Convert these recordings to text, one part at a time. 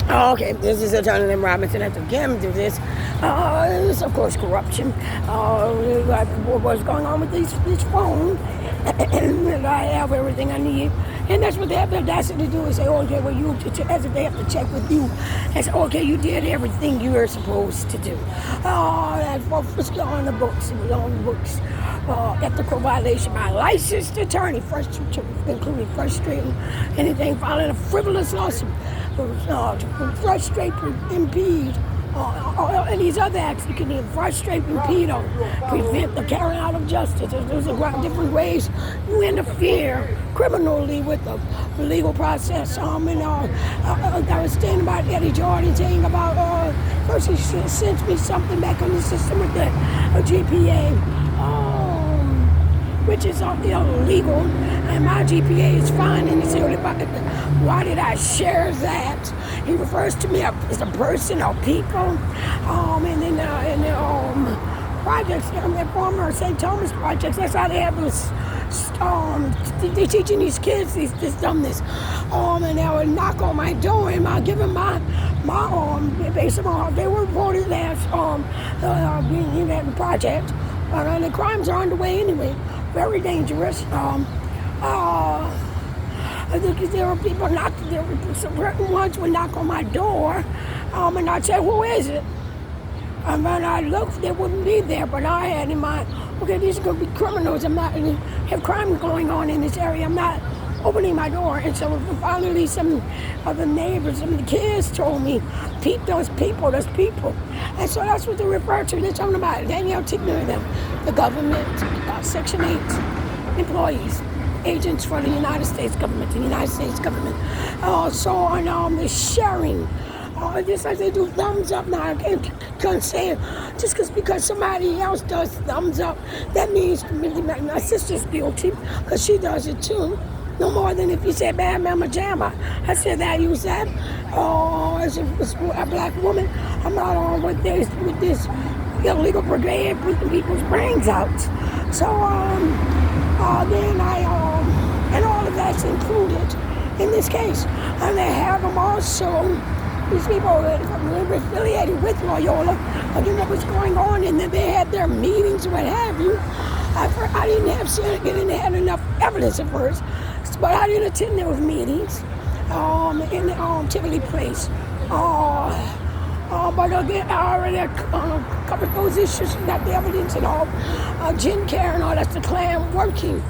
Oh, okay, this is Attorney Lynn Robinson at the Kim do this. This, of course, corruption. What's going on with this phone? And I have everything I need. And that's what they have the audacity to do is say, okay, well, you, as if they have to check with you and say, okay, you did everything you were supposed to do. That was on the books. It was on the books. Ethical violation by a licensed attorney, including frustrating anything, filing a frivolous lawsuit to frustrate, impede, and these other acts you can either frustrate, impede, or prevent the carrying out of justice. There's different ways you interfere criminally with the legal process. I was saying about Eddie Jordan saying about first he sent me something back on the system with the GPA. Which is illegal, and my GPA is fine. And he said, why did I share that? He refers to me as a person or people. And then in the projects, the former St. Thomas projects, that's how they have this. They're teaching these kids this dumbness. And they would knock on my door, and I give them my based on they were reported as being in that project. And the crimes are underway anyway. Very dangerous. I think there were people certain ones would knock on my door, and I'd say, who is it? And when I looked, they wouldn't be there, but I had in mind, okay, these are going to be criminals. I'm not have crime going on in this area. I'm not opening my door. And so finally some of the neighbors, some of the kids told me, Pete, those people. And so that's what they refer to. They're talking about Danielle Tickner, the government, Section 8 employees, agents for the United States government, So on the sharing, just like they do thumbs up now, I can't say it. Just because somebody else does thumbs up, that means my sister's guilty, because she does it too. No more than if you say bad mama jamma. I said that, use that. As a black woman, I'm not on with this illegal brigade putting people's brains out. So then and all of that's included in this case. And they have them also, these people were affiliated with Loyola, you know what's going on, and then they had their meetings, what have you. I didn't have Senate, they had enough evidence at first, but I didn't attend those meetings in Tivoli Place. But again, I already covered those issues, got the evidence and all. Jen Care and all, that's the Klan working.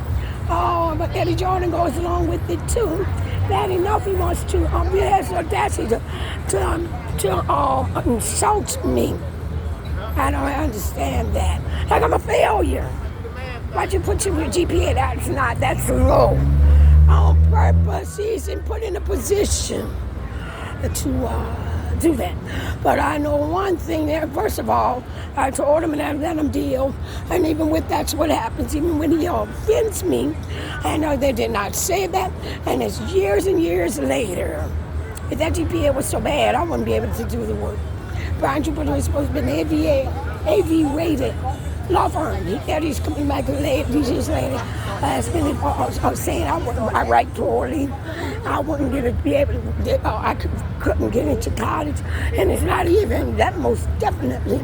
But Eddie Jordan goes along with it too. Bad enough, he wants to, he has the audacity to insult me. I don't understand that. Like I'm a failure. Why'd you put your GPA? That's low. On purpose, he's been put in a position to do that. But I know one thing there. First of all, I told him and I let him deal. And even with that's what happens, even when he offends me. And they did not say that. And it's years and years later. If that GPA was so bad, I wouldn't be able to do the work. Brian Jupiter was supposed to be an AV-rated law firm. He's coming back these years later. I was saying I write poorly. I wouldn't couldn't get into college. And it's not even, that most definitely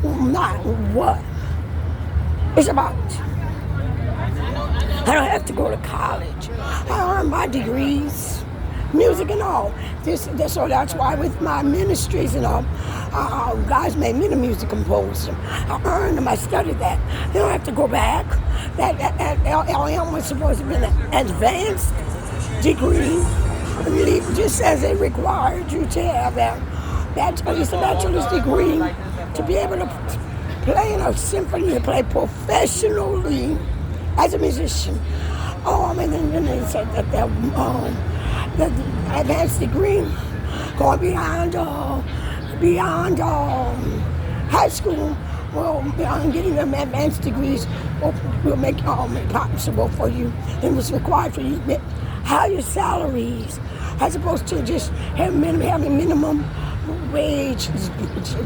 not what it's about. I don't have to go to college. I earn my degrees, music and all. So that's why with my ministries and all, guys made me the music composer. I earned them, I studied that. You don't have to go back. That LLM was supposed to be an advanced degree, just as they required you to have a bachelor's degree to be able to play in a symphony, to play professionally as a musician. And then they said that the advanced degree going beyond high school, beyond getting them advanced degrees will make it possible for you. It was required for you to get higher salaries as opposed to just having minimum wage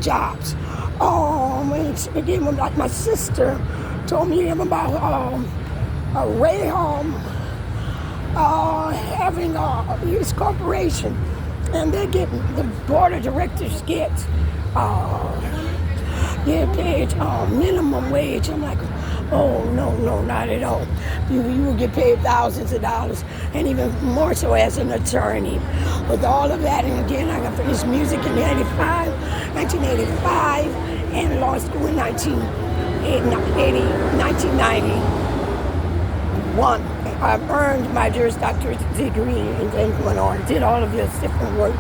jobs. Again, like my sister told me about Ray having his corporation and they get, the board of directors get paid minimum wage. I'm like, oh, no, not at all. You will get paid thousands of dollars, and even more so as an attorney. With all of that, and again, I got finished music in 1985, and law school in 1991. I've earned my Juris Doctorate degree and then went on, did all of this different work.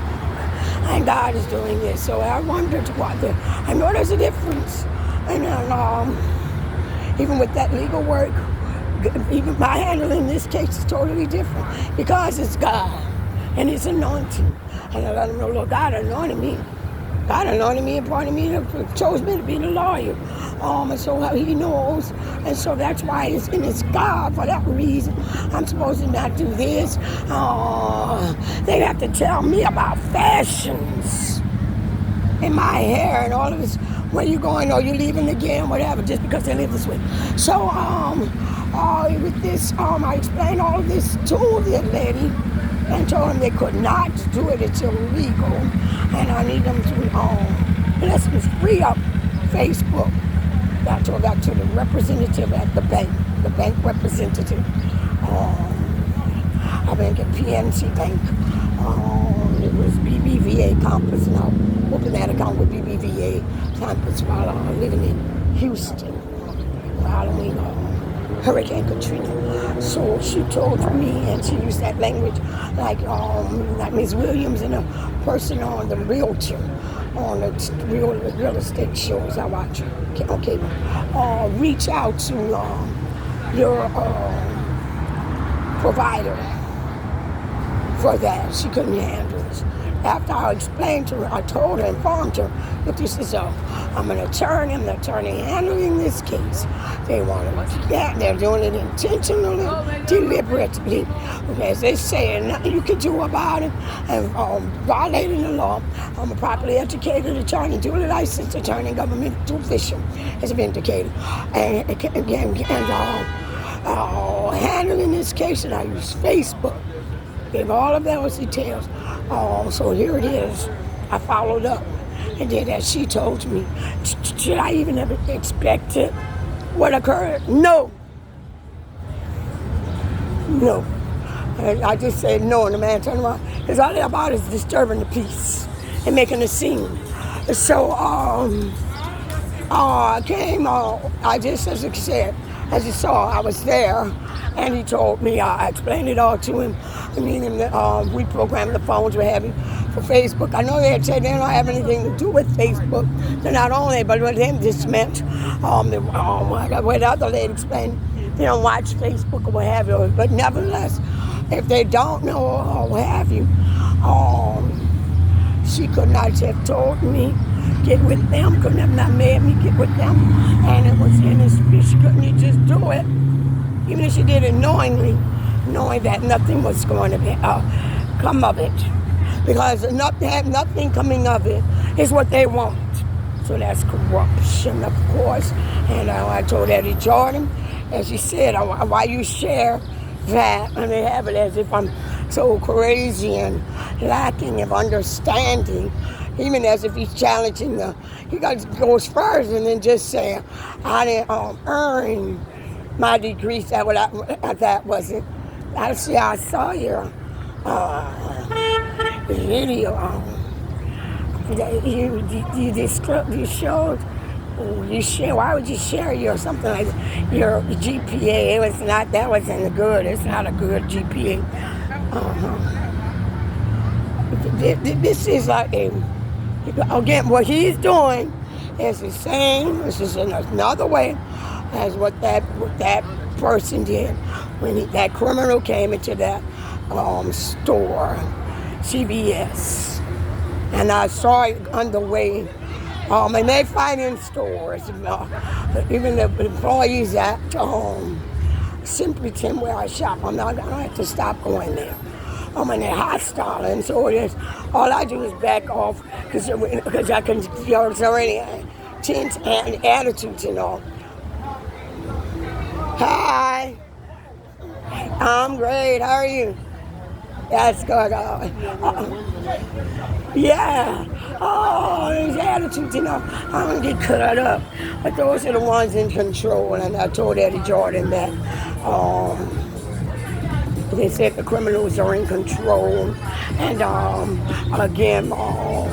And God is doing this. So I wondered I know there's a difference. And even with that legal work, even my handling this case is totally different because it's God and His anointing. And I let Him know, Lord, God anointed me. God anointed me and appointed me, chose me to be the lawyer. And so He knows. And so that's why it's God. For that reason, I'm supposed to not do this. They have to tell me about fashions in my hair and all of this. Where you going or you leaving again, whatever, just because they live this way. So with this, I explained all of this to the lady and told them they could not do it. It's illegal. And I need them to, let's free up Facebook. I told that to the representative at the bank representative. I bank at PNC Bank. It was BBVA Campus now. Open that account with BBVA Campus while living in Houston, following Hurricane Katrina. So she told me, and she used that language like Ms. Williams and a person on the realtor, on the real estate shows I watch on cable. Reach out to your provider for that. She couldn't handle it. After I explained to her, I told her, informed her, that this is I'm an attorney handling this case. They want to do that. They're doing it intentionally, deliberately. As they say, and nothing you can do about it, and violating the law. I'm a properly educated attorney, duly licensed attorney, government official, as vindicated. And again, handling this case, and I use Facebook. Gave all of those details. So here it is. I followed up and did as she told me. Should I even have expected what occurred? No. And I just said no, and the man turned around. Because all they're about is disturbing the peace and making a scene. So I came, I just, as I said, as you saw, I was there, and he told me, I explained it all to him. I mean, we programmed the phones we're having for Facebook. I know they had said they don't have anything to do with Facebook. So not only, but with him, this meant, what the other lady explained, they don't watch Facebook or what have you. But nevertheless, if they don't know or what have you, she could not have told me, get with them, couldn't have not made me get with them. And it was in his speech, she couldn't just do it. Even if she did it knowingly, knowing that nothing was going to come of it. Because nothing coming of it is what they want. So that's corruption, of course. And I told Eddie Jordan, as he said, why you share that, and they have it as if I'm so crazy and lacking of understanding, even as if he's challenging he goes first and then just say, I didn't earn my degree. That wasn't. I saw your video. You showed. You share. Why would you share your something like your GPA? That wasn't good. It's not a good GPA. This is like again, what he's doing is the same. This is in another way as what that person did when that criminal came into that store, CVS, and I saw it on the way. And they fight in stores. Even the employees at Simpleton where I shop, I don't have to stop going there. And they're hostile, and so it is. All I do is back off because I can, it's already tense and attitudes and all. Hi, I'm great. How are you? That's good. Yeah. Oh, these attitudes, I'm going to get cut up. But those are the ones in control. And I told Eddie Jordan that they said the criminals are in control. And again, all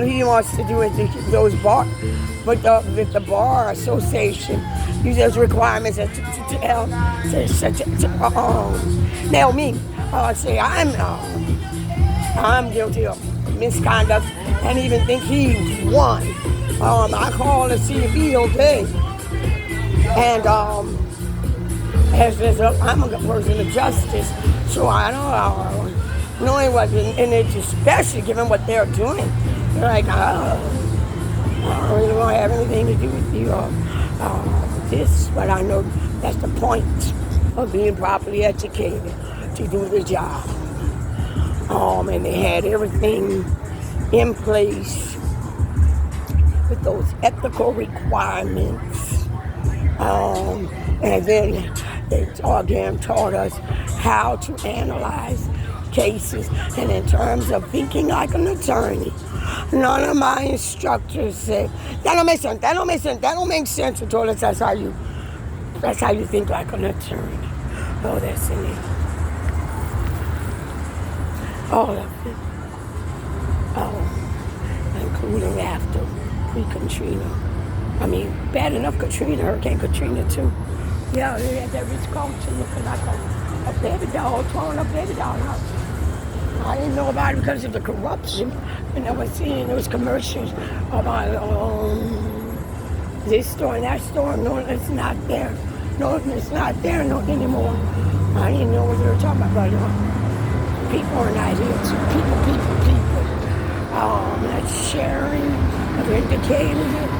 he wants to do is those bar, but with the bar association, use those requirements to nail me. Say I'm guilty of misconduct and even think he won. I call to see if he okay. And I'm a person of justice, so I don't knowing what, and it's especially given what they're doing. They're like, I really don't have anything to do with you this, but I know that's the point of being properly educated to do the job. And they had everything in place with those ethical requirements. And then they again taught us how to analyze cases, and in terms of thinking like an attorney. None of my instructors said, that don't make sense, that don't make sense, that don't make sense. And told us that's how you think like an attorney. Oh, that's in it. All of it. Including after Katrina. I mean, bad enough Katrina, Hurricane Katrina too. Yeah, they had that rich culture looking like a baby doll, throwing a baby doll out. I didn't know about it because of the corruption. And I was seeing those commercials about this store and that store. No, it's not there. No, it's not there anymore. I didn't know what they were talking about. People are not here. People. Not sharing. I've indicated it.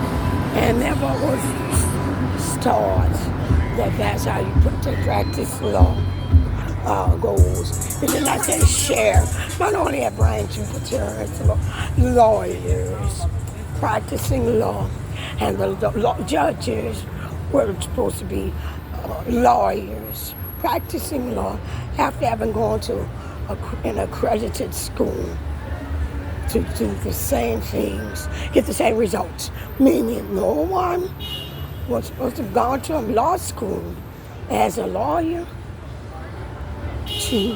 And never was taught that that's how you put to practice law. Goals. It did not say share. Not only at Brian Jupiter, lawyers practicing law, and the law judges were supposed to be lawyers practicing law after having gone to an accredited school to do the same things, get the same results. Meaning no one was supposed to have gone to a law school as a lawyer to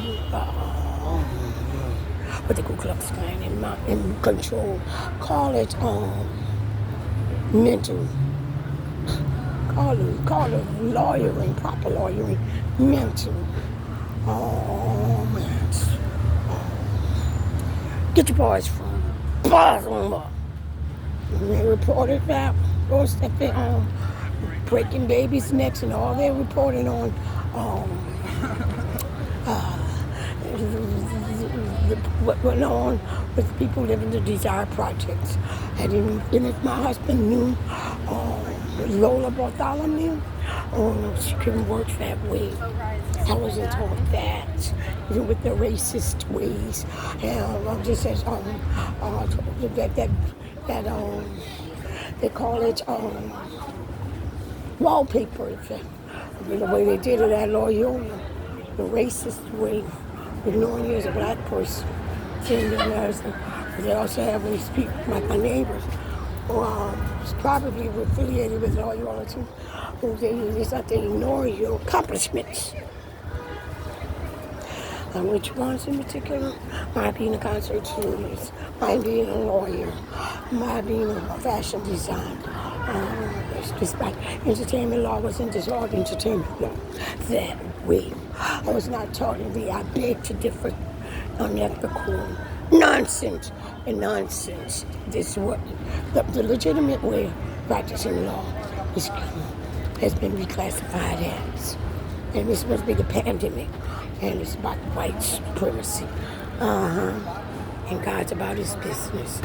what the Ku Klux Klan in control, call it mental, call it lawyering, proper lawyering, mental. Man. Get your boys from Baltimore. They reported that those that they breaking babies' necks and all they're reporting on what went on with people living the Desire Projects. And if my husband knew Lola Bartholomew, no, she couldn't work that way. I wasn't taught that, even with the racist ways. And just as they call it wallpaper. The way they did it at Loyola, the racist way. Knowing you as a black person, seeing them as they also have these people, like my neighbors, who probably were affiliated with Loyola too, who they ignore your accomplishments. And which ones in particular? My being a concert journalist, my being a lawyer, my being a fashion designer. Just like entertainment law wasn't just all entertainment law that way. I was not taught to be. I beg to differ. Unethical nonsense and nonsense. This is what the legitimate way of practicing law has been reclassified as. And it's supposed to be the pandemic, and it's about white supremacy. And God's about his business.